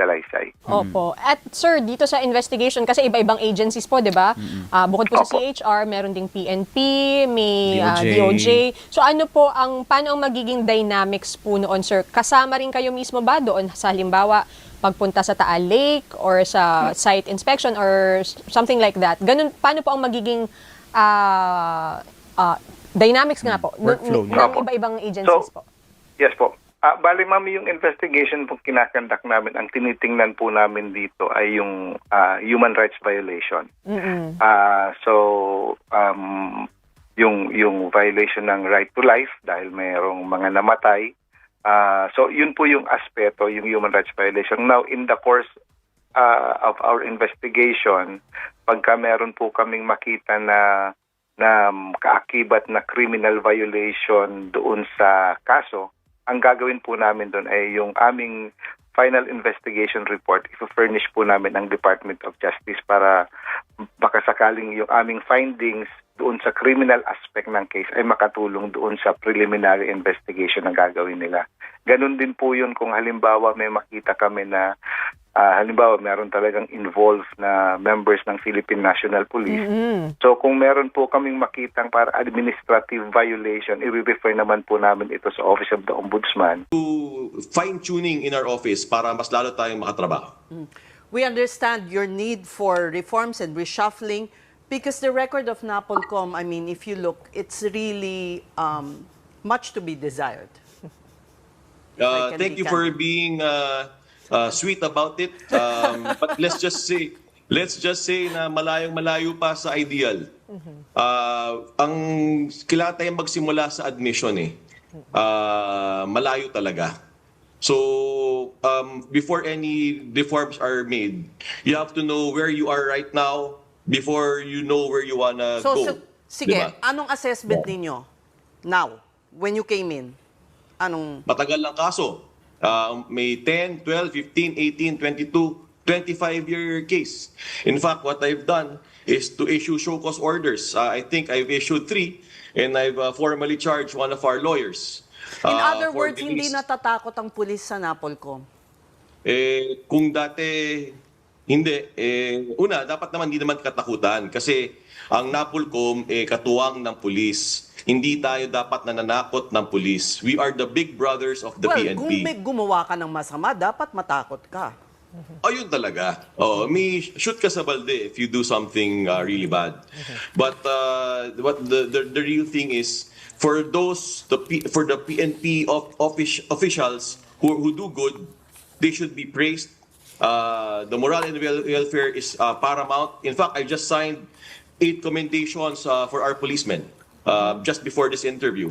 Dalaysay. Opo. At sir, dito sa investigation, kasi iba-ibang agencies po, di ba? Bukod po sa Opo. CHR, meron ding PNP, may DOJ. DOJ. So paano ang magiging dynamics po noon, sir? Kasama rin kayo mismo ba doon sa halimbawa, pagpunta sa Taal Lake or sa site inspection or something like that? Ganun, paano po ang magiging dynamics nga po Workflow ng niya. iba-ibang agencies po? Yes po. Bali, ma'am, yung investigation po kinakandak namin, ang tinitingnan po namin dito ay yung human rights violation. Yung violation ng right to life dahil mayroong mga namatay. So yun po yung aspeto, yung human rights violation. Now, in the course of our investigation, pagka meron po kaming makita na kaakibat na criminal violation doon sa kaso, ang gagawin po namin doon ay yung aming final investigation report, i-furnish po namin ang Department of Justice para baka sakaling yung aming findings doon sa criminal aspect ng case ay makatulong doon sa preliminary investigation na gagawin nila. Ganun din po yun kung halimbawa may makita kami na halimbawa meron talagang involved na members ng Philippine National Police. So kung meron po kaming makitang para administrative violation, i-refer naman po namin ito sa Office of the Ombudsman. Fine-tuning in our office para mas lalo tayong makatrabaho. We understand your need for reforms and reshuffling because the record of NAPOLCOM, I mean, if you look, it's really much to be desired. Thank you for being sweet about it. But let's just say na malayong-malayo pa sa ideal. Ang kailangan tayong magsimula sa admission malayo talaga. So before any reforms are made, you have to know where you are right now before you know where you wanna go. Sige, Diba? anong assessment ninyo now, when you came in? Anong... Matagal lang kaso. May 10, 12, 15, 18, 22, 25-year case. In fact, what I've done is to issue show cause orders. I think I've issued 3 and I've formally charged one of our lawyers. In other for words, hindi release. natatakot ang pulis sa NAPOLCOM? Kung dati hindi, una, dapat naman hindi naman katakutan kasi ang NAPOLCOM katuwang ng pulis. Hindi tayo dapat nananakot ng pulis. We are the big brothers of the PNP. Kung may gumawa ka ng masama, dapat matakot ka. Ayun talaga. May shoot ka sa balde if you do something really bad. But what the real thing is, for the PNP officials who do good, they should be praised. The morale and welfare is paramount. In fact, I just signed 8 commendations for our policemen just before this interview.